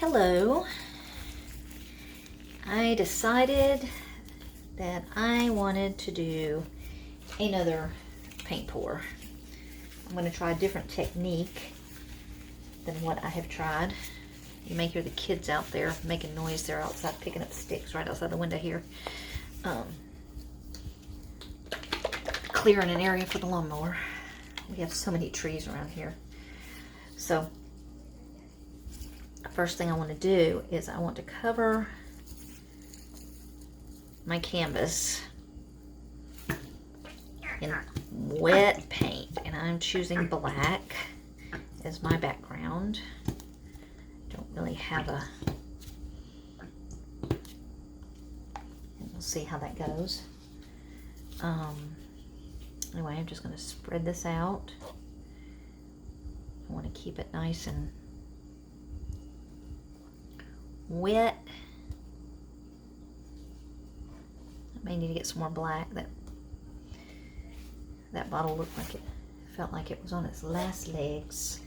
Hello. I decided that I wanted to do another paint pour. I'm going to try a different technique than what I have tried. You may hear the kids out there making noise. They're outside picking up sticks right outside the window here. Clearing an area for the lawnmower. We have so many trees around here. So, first thing I want to do is I want to cover my canvas in wet paint, and I'm choosing black as my background. Don't really have a, and we'll see how that goes. Anyway, I'm just going to spread this out. I want to keep it nice and wet. I may need to get some more black. That bottle looked like it felt like it was on its last legs.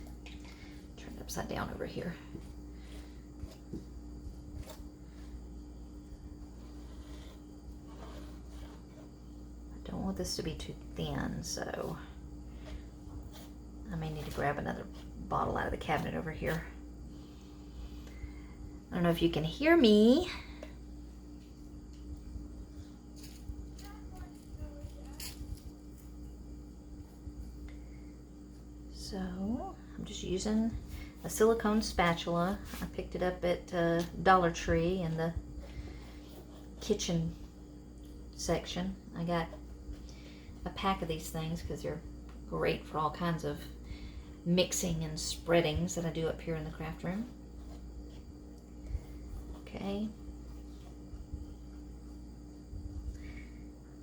Turn it upside down over here. I don't want this to be too thin, so I may need to grab another bottle out of the cabinet over here. I don't know if you can hear me. So I'm just using a silicone spatula. I picked it up at Dollar Tree in the kitchen section. I got a pack of these things because they're great for all kinds of mixing and spreadings that I do up here in the craft room. Okay.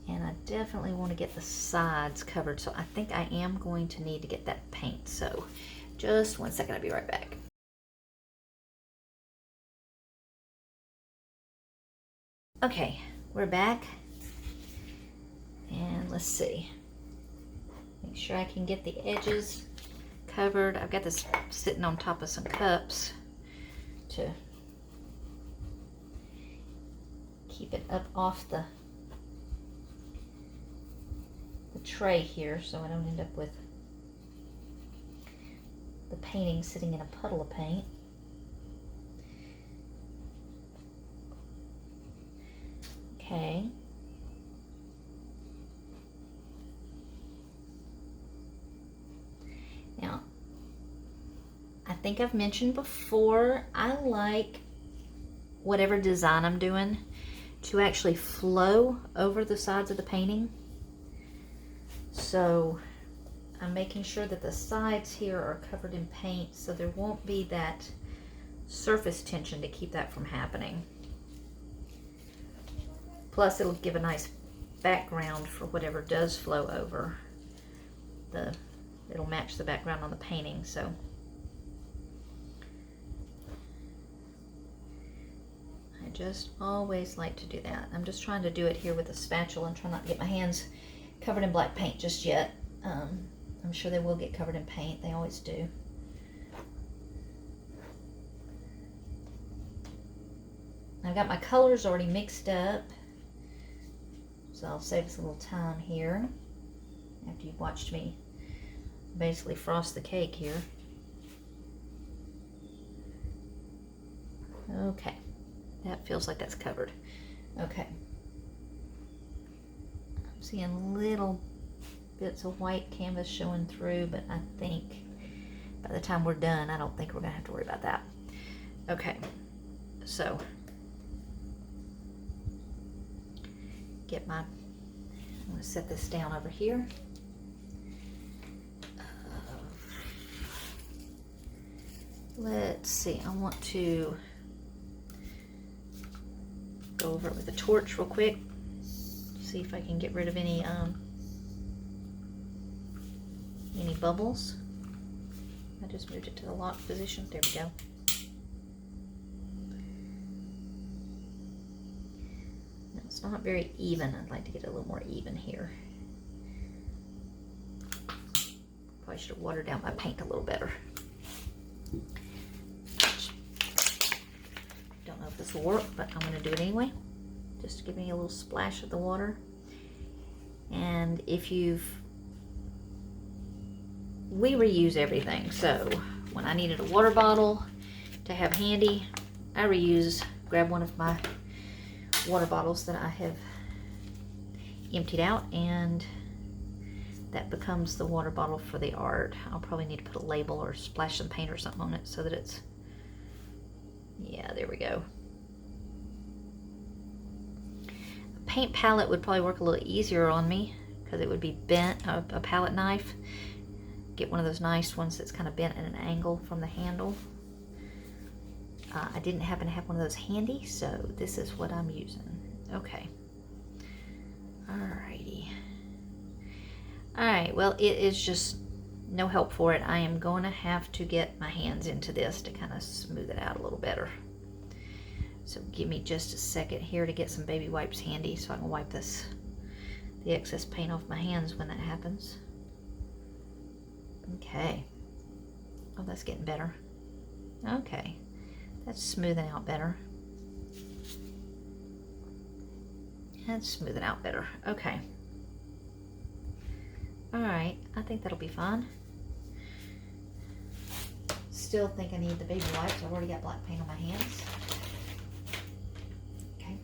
And I definitely want to get the sides covered, so I think I am going to need to get that paint. So just one second, I'll be right back. Okay, we're back. And let's see. Make sure I can get the edges covered. I've got this sitting on top of some cups to keep it up off the tray here so I don't end up with the painting sitting in a puddle of paint. Okay. Now, I think I've mentioned before, I like whatever design I'm doing to actually flow over the sides of the painting. So I'm making sure that the sides here are covered in paint so there won't be that surface tension to keep that from happening. Plus it'll give a nice background for whatever does flow over. It'll match the background on the painting. So I just always like to do that. I'm just trying to do it here with a spatula and try not to get my hands covered in black paint just yet. I'm sure they will get covered in paint. They always do. I've got my colors already mixed up, so I'll save us a little time here after you've watched me basically frost the cake here. Okay, that feels like that's covered. Okay. Seeing little bits of white canvas showing through, but I think by the time we're done, I don't think we're gonna have to worry about that. Okay, so I'm gonna set this down over here. Let's see, I want to go over it with a torch real quick. See if I can get rid of any bubbles. I just moved it to the lock position. There we go. Now, it's not very even. I'd like to get a little more even here. Probably should have watered down my paint a little better. if this will work, but I'm going to do it anyway. Just to give me a little splash of the water. And if we reuse everything. So when I needed a water bottle to have handy, I grab one of my water bottles that I have emptied out, and that becomes the water bottle for the art. I'll probably need to put a label or splash some paint or something on it so that it's, yeah, there we go. A paint palette would probably work a little easier on me because it would be bent, a palette knife. Get one of those nice ones that's kind of bent at an angle from the handle. I didn't happen to have one of those handy, so this is what I'm using. Okay. Alrighty. Alright, well, it is just no help for it. I am going to have to get my hands into this to kind of smooth it out a little better. So give me just a second here to get some baby wipes handy so I can wipe the excess paint off my hands when that happens. Okay. Oh, that's getting better. Okay. That's smoothing out better. That's smoothing out better. Okay. Alright, I think that'll be fine. Still think I need the baby wipes. I've already got black paint on my hands. Okay.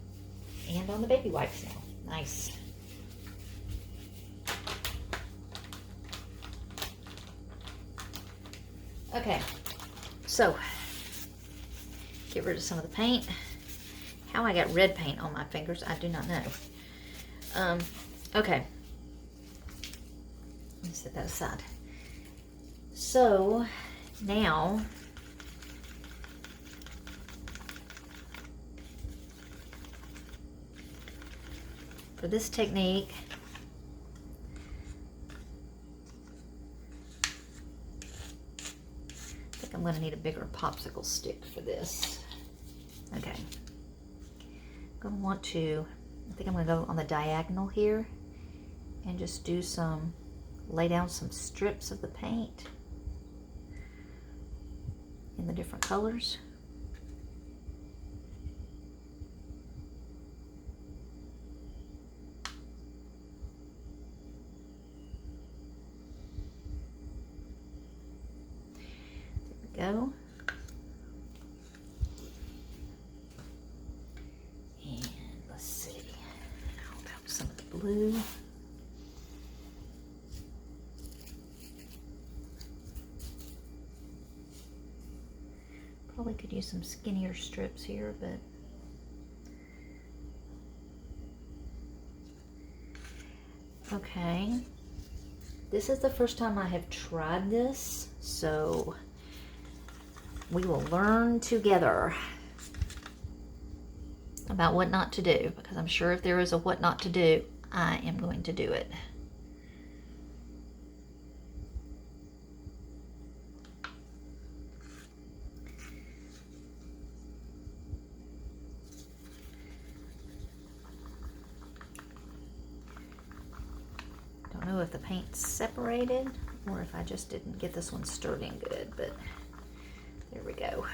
And on the baby wipes now. Nice. Okay. So, get rid of some of the paint. How I got red paint on my fingers, I do not know. Okay. Let me set that aside. So, now, for this technique, I think I'm going to need a bigger popsicle stick for this. Okay. I'm going to want to, I think I'm going to go on the diagonal here and just do lay down some strips of the paint in the different colors. There we go. And let's see, how about some of the blue? Probably could use some skinnier strips here, but okay. This is the first time I have tried this, so we will learn together about what not to do, because I'm sure if there is a what not to do, I am going to do it. Don't know if the paint's separated or if I just didn't get this one stirred in good, but there we go.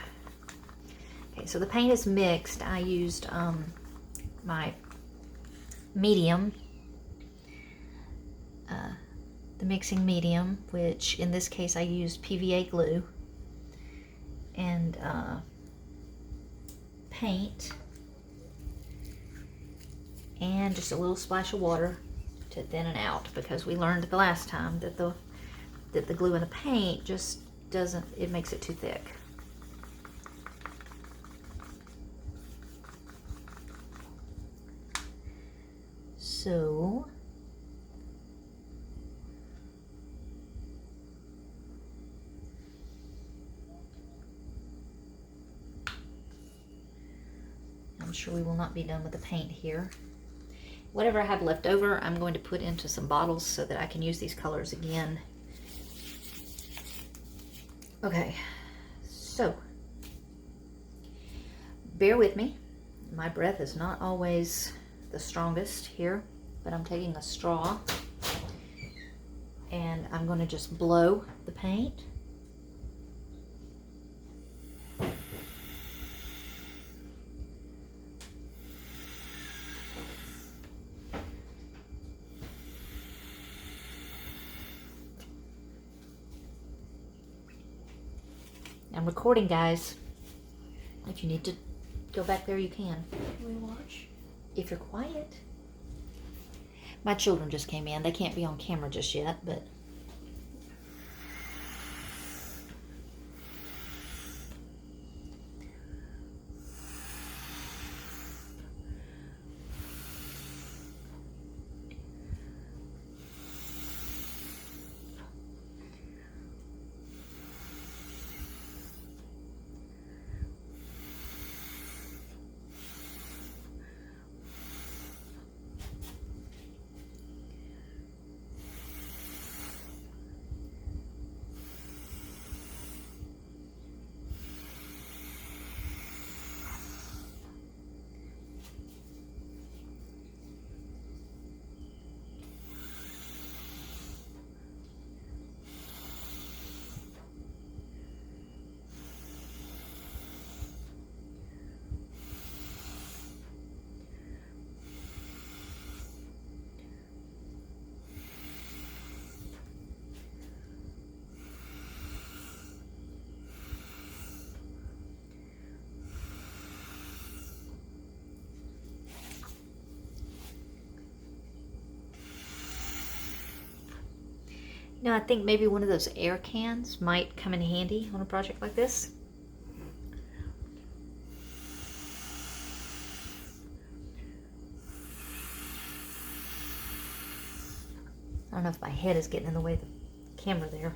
Okay, so the paint is mixed. I used my medium, the mixing medium, which in this case I used PVA glue and paint and just a little splash of water to thin it out, because we learned the last time that the glue in the paint just doesn't, it makes it too thick. So I'm sure we will not be done with the paint here. Whatever I have left over, I'm going to put into some bottles so that I can use these colors again. Okay, so bear with me. My breath is not always the strongest here, but I'm taking a straw and I'm going to just blow the paint. I'm recording, guys. If you need to go back there, you can. Can we watch? If you're quiet. My children just came in. They can't be on camera just yet, but... Now, I think maybe one of those air cans might come in handy on a project like this. I don't know if my head is getting in the way of the camera there.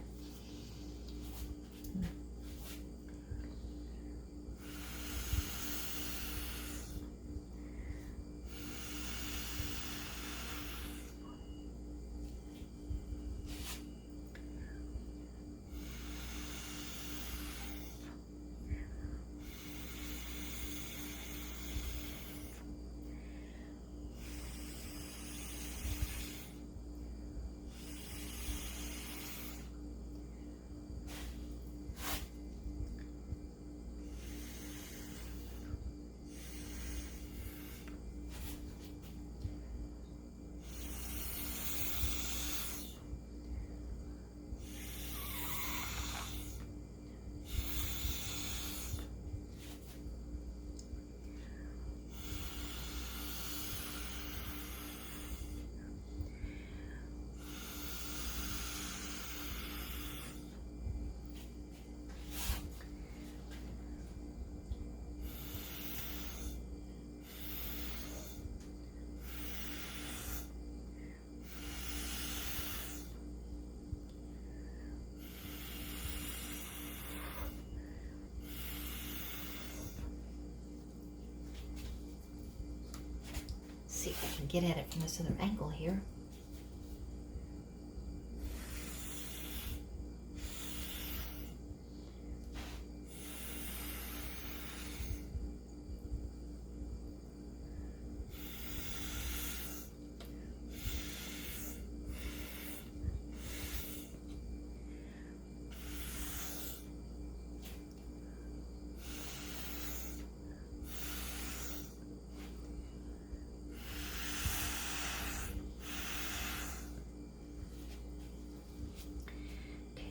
See if I can get at it from this other angle here.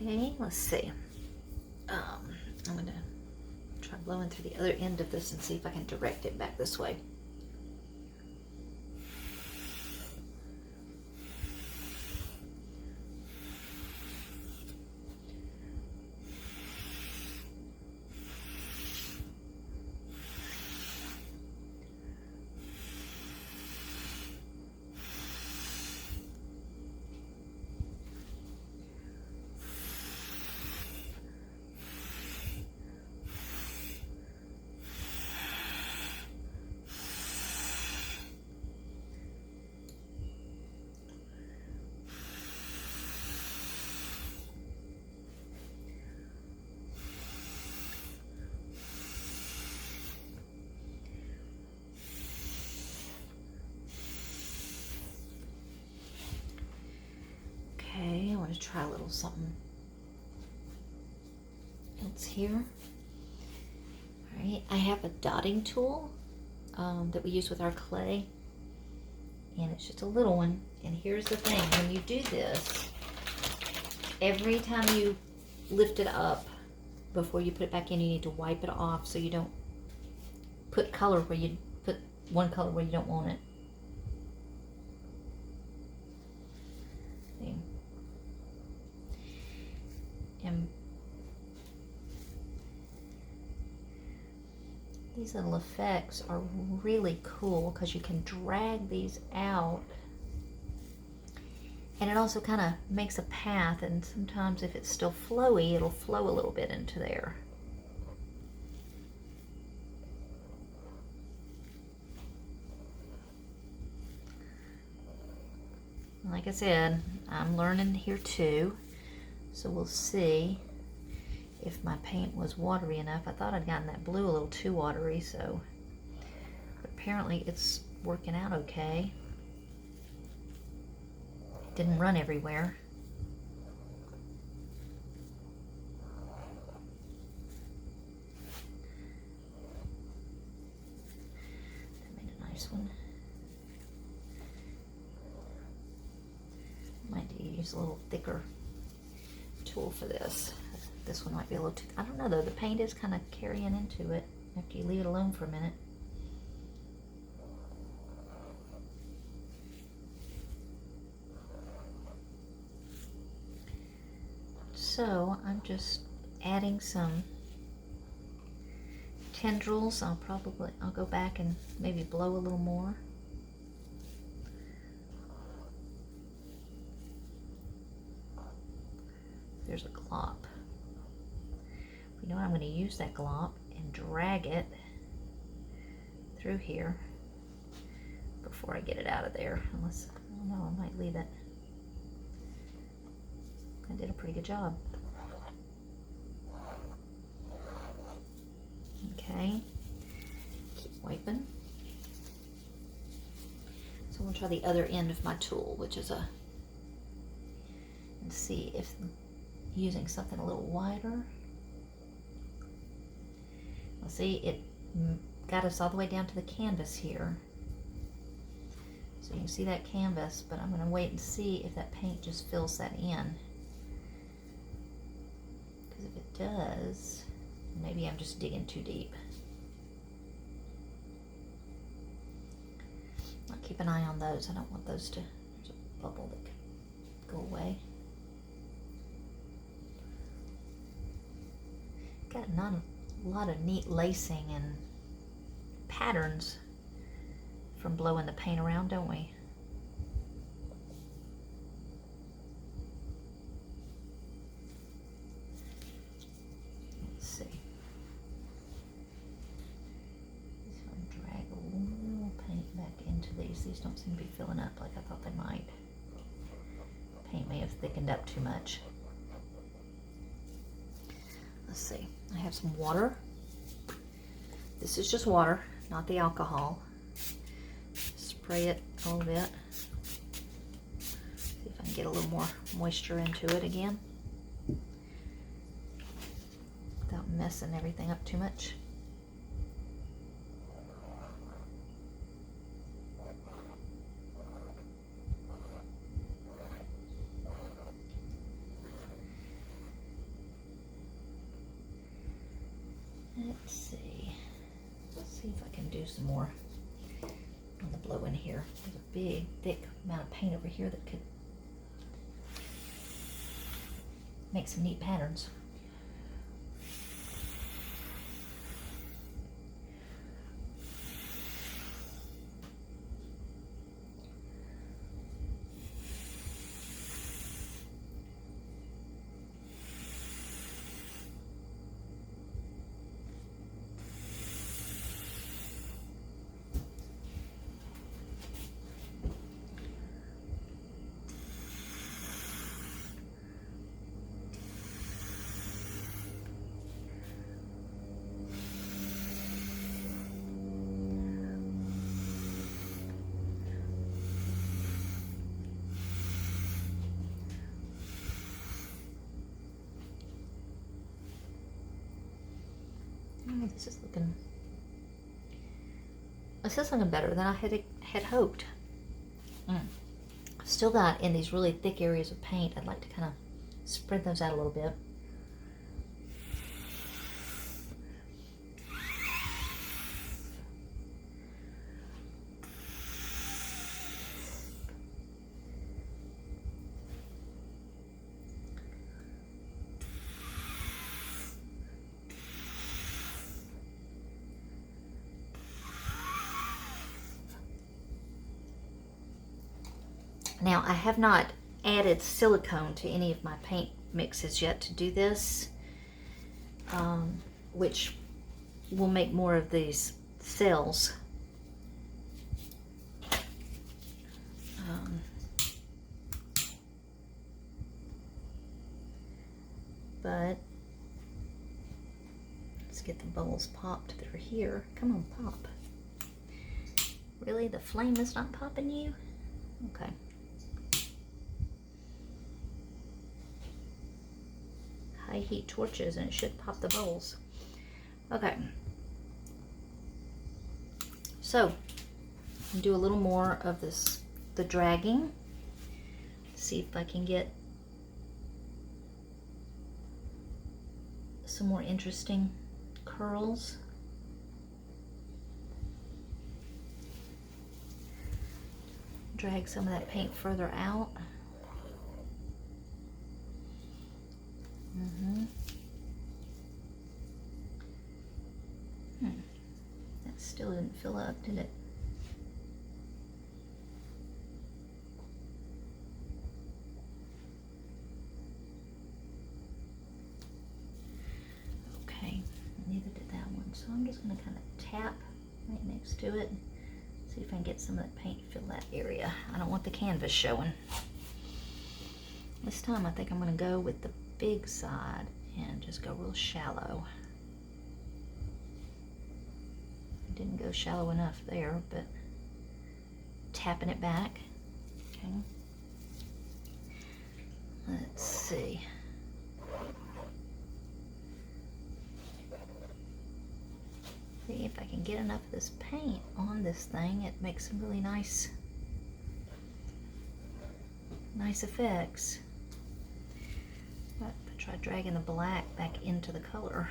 Okay, let's see. I'm going to try blowing through the other end of this and see if I can direct it back this way. Okay, I want to try a little something else here. All right, I have a dotting tool that we use with our clay, and it's just a little one. And here's the thing, when you do this, every time you lift it up, before you put it back in, you need to wipe it off so you don't put color where you put one color where you don't want it. See? And these little effects are really cool because you can drag these out, and it also kind of makes a path, and sometimes if it's still flowy, it'll flow a little bit into there. Like I said, I'm learning here too, so we'll see if my paint was watery enough. I thought I'd gotten that blue a little too watery, so but apparently it's working out okay. It didn't run everywhere. That made a nice one. Might use a little thicker tool for this. This one might be a little too, I don't know though, the paint is kind of carrying into it after you leave it alone for a minute. So I'm just adding some tendrils. I'll go back and maybe blow a little more. There's a glop. You know, I'm going to use that glop and drag it through here before I get it out of there. Unless, I don't know, I might leave it. I did a pretty good job. Okay, keep wiping. So I'm going to try the other end of my tool, which is and see if using something a little wider. Well, see, it got us all the way down to the canvas here. So you can see that canvas, but I'm going to wait and see if that paint just fills that in. Because if it does, maybe I'm just digging too deep. I'll keep an eye on those. I don't want those to, there's a bubble that could go away. Got a lot of neat lacing and patterns from blowing the paint around, don't we? Let's see. Just want to drag a little paint back into these. These don't seem to be filling up like I thought they might. Paint may have thickened up too much. Let's see. I have some water. This is just water, not the alcohol. Spray it a little bit. See if I can get a little more moisture into it again without messing everything up too much. Let's see if I can do some more on the blow in here. There's a big, thick amount of paint over here that could make some neat patterns. This is looking better than I had hoped. Still got in these really thick areas of paint. I'd like to kind of spread those out a little bit. Now, I have not added silicone to any of my paint mixes yet to do this, which will make more of these cells. But let's get the bubbles popped that are here. Come on, pop. Really? The flame is not popping you? Okay. High heat torches and it should pop the bubbles. Okay. So, do a little more of this, the dragging. See if I can get some more interesting curls. Drag some of that paint further out. That still didn't fill up, did it? Okay, neither did that one. So I'm just going to kind of tap right next to it. See if I can get some of that paint to fill that area. I don't want the canvas showing. This time I think I'm going to go with the big side and just go real shallow. Didn't go shallow enough there, but tapping it back. Okay. Let's see. See if I can get enough of this paint on this thing. It makes some really nice effects. But try dragging the black back into the color.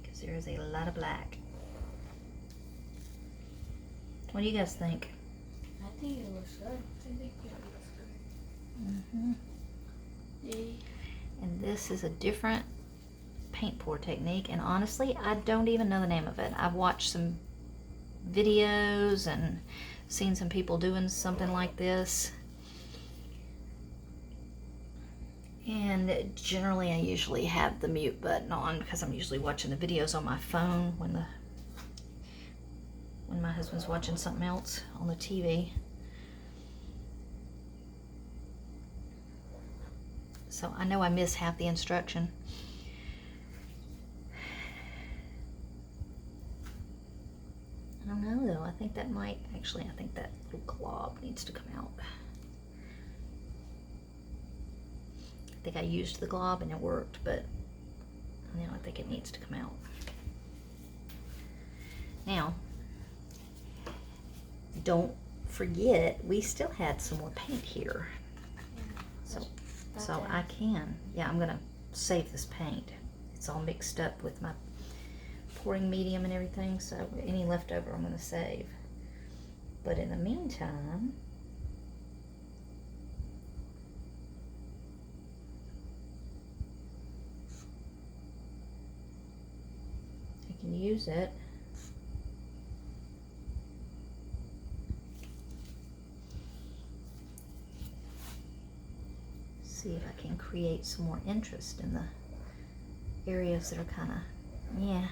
Because there is a lot of black. What do you guys think? I think it looks good. I think it looks good. Yeah. And this is a different paint pour technique, and honestly I don't even know the name of it. I've watched some videos and seen some people doing something like this, and generally I usually have the mute button on because I'm usually watching the videos on my phone when my husband's watching something else on the TV. So I know I miss half the instruction. I don't know though, I think that might, actually I think that little glob needs to come out. I think I used the glob and it worked, but now I think it needs to come out. Now, don't forget, we still had some more paint here. So I can, yeah, I'm gonna save this paint. It's all mixed up with my pouring medium and everything, so any leftover I'm gonna save. But in the meantime, I can use it. See if I can create some more interest in the areas that are kind of, yeah.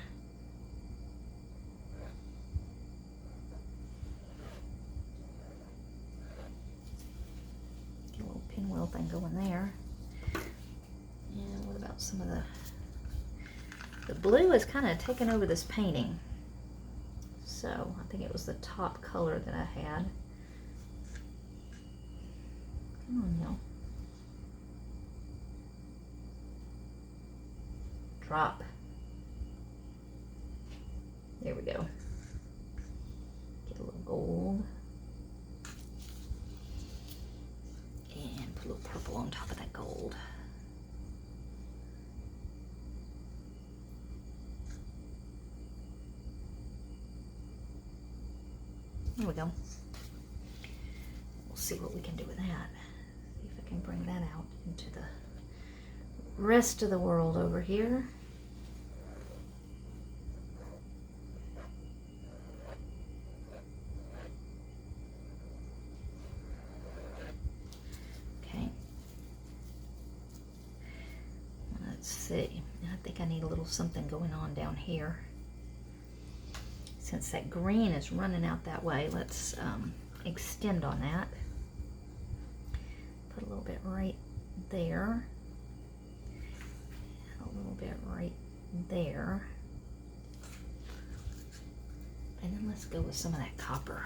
Get a little pinwheel thing going there. And what about some of the blue is kind of taking over this painting. So I think it was the top color that I had. Come on, y'all. Drop. There we go. Get a little gold. And put a little purple on top of that gold. There we go. We'll see what we can do with that. See if I can bring that out into the rest of the world over here. Let's see. I think I need a little something going on down here. Since that green is running out that way, let's extend on that. Put a little bit right there. A little bit right there. And then let's go with some of that copper.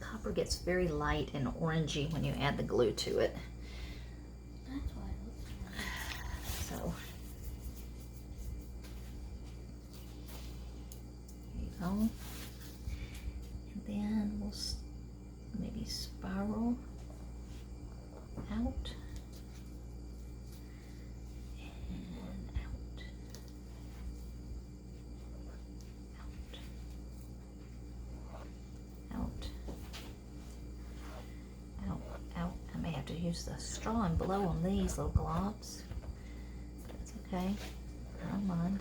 Copper gets very light and orangey when you add the glue to it. That's why it looks like. So, there you go. And then we'll maybe spiral out. And out. Out. Out. Out. Out. I may have to use the straw and blow on these little globs. That's okay. I don't mind.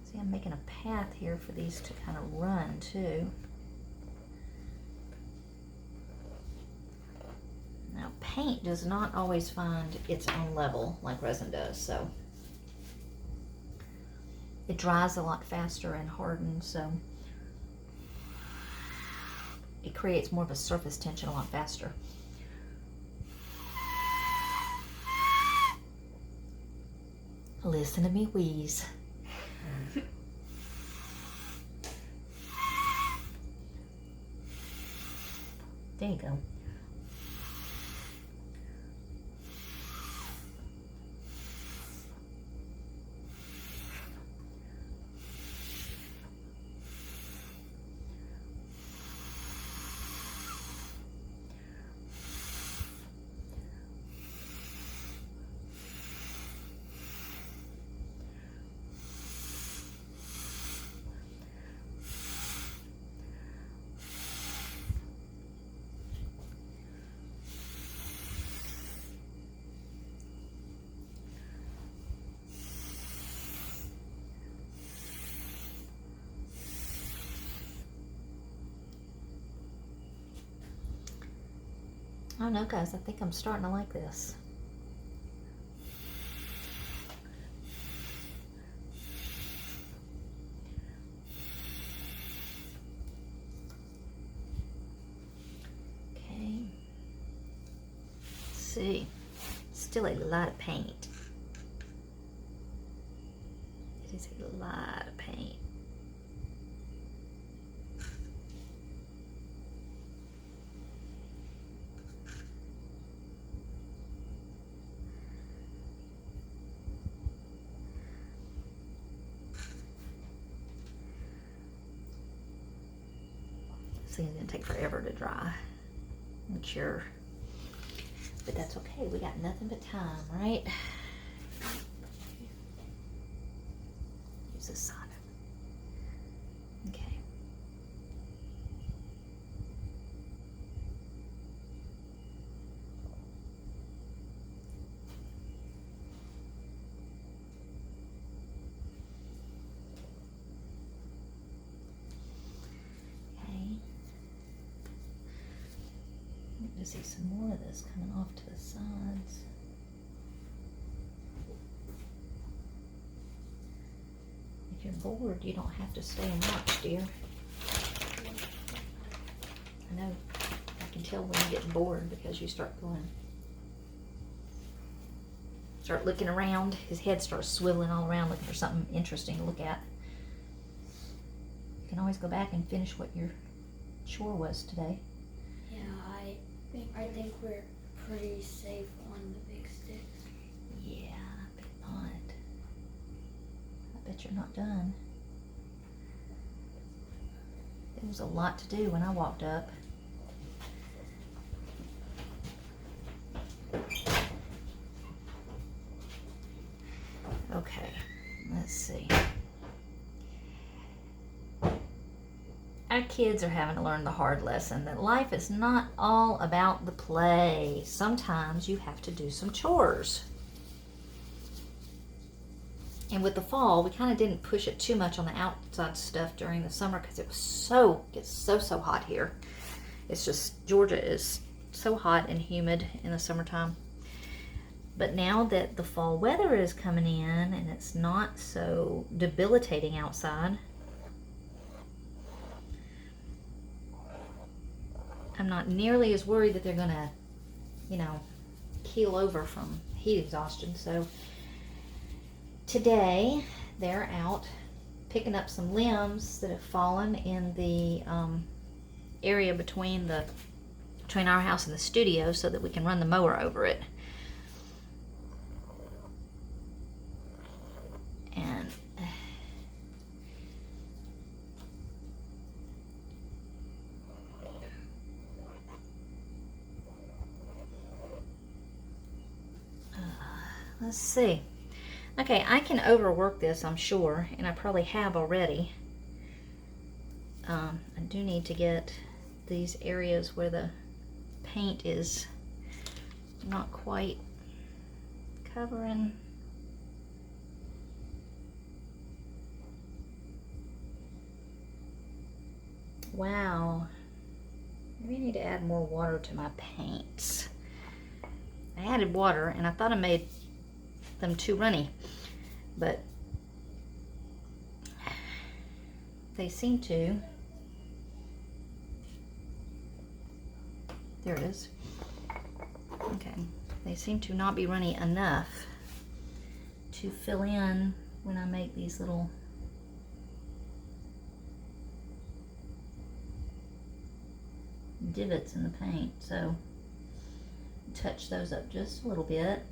See, I'm making a path here for these to kind of run too. Now, paint does not always find its own level like resin does, so it dries a lot faster and hardens, so it creates more of a surface tension a lot faster. Listen to me wheeze. There you go. I don't know, guys. I think I'm starting to like this. Okay. Let's see. Still a lot of paint. It is a lot of paint. It's going to take forever to dry and cure, but that's okay. We got nothing but time, right? Use this side. Okay. To see some more of this coming off to the sides. If you're bored, you don't have to stay and watch, dear. I know. I can tell when you get bored because you start looking around. His head starts swiveling all around looking for something interesting to look at. You can always go back and finish what your chore was today. I think we're pretty safe on the big sticks. Yeah, I bet not. I bet you're not done. It was a lot to do when I walked up. Okay, let's see. Our kids are having to learn the hard lesson that life is not all about the play. Sometimes you have to do some chores. And with the fall, we kind of didn't push it too much on the outside stuff during the summer because it gets so hot here. It's just, Georgia is so hot and humid in the summertime. But now that the fall weather is coming in and it's not so debilitating outside, I'm not nearly as worried that they're gonna, you know, keel over from heat exhaustion. So today they're out picking up some limbs that have fallen in the area between our house and the studio so that we can run the mower over it. And let's see. Okay, I can overwork this, I'm sure, and I probably have already. I do need to get these areas where the paint is not quite covering. Wow. Maybe I need to add more water to my paints. I added water and I thought I made them too runny, but they seem to. There it is. Okay, they seem to not be runny enough to fill in when I make these little divots in the paint. So touch those up just a little bit.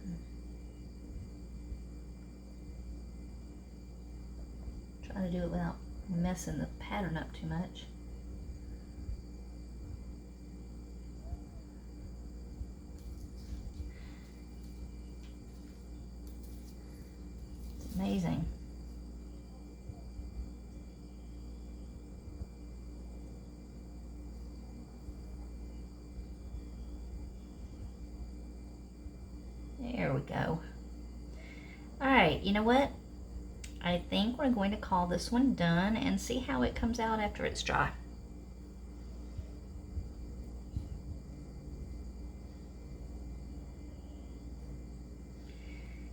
Try to do it without messing the pattern up too much. It's amazing. There we go. All right, you know what? I think we're going to call this one done and see how it comes out after it's dry.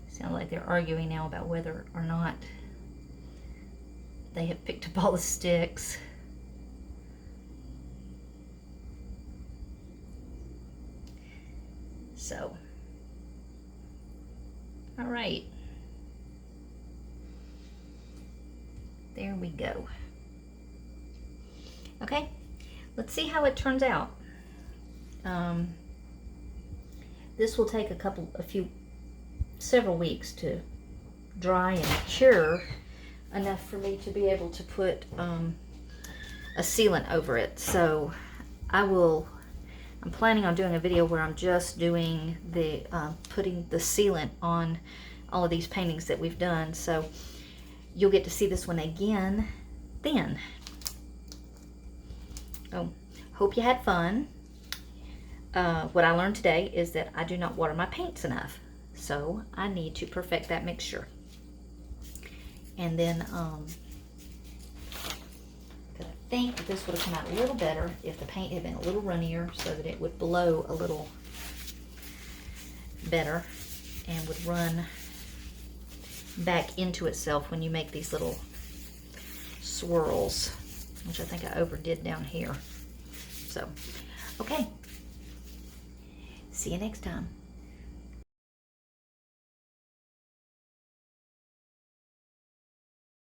Sounds like they're arguing now about whether or not they have picked up all the sticks. So, all right. There we go. Okay, let's see how it turns out. This will take several weeks to dry and cure enough for me to be able to put a sealant over it. So I'm planning on doing a video where I'm just doing the putting the sealant on all of these paintings that we've done. So you'll get to see this one again then. Oh, hope you had fun. What I learned today is that I do not water my paints enough. So I need to perfect that mixture. And then, I think that this would have come out a little better if the paint had been a little runnier so that it would blow a little better and would run back into itself when you make these little swirls, which I think I overdid down here. So, okay. See you next time.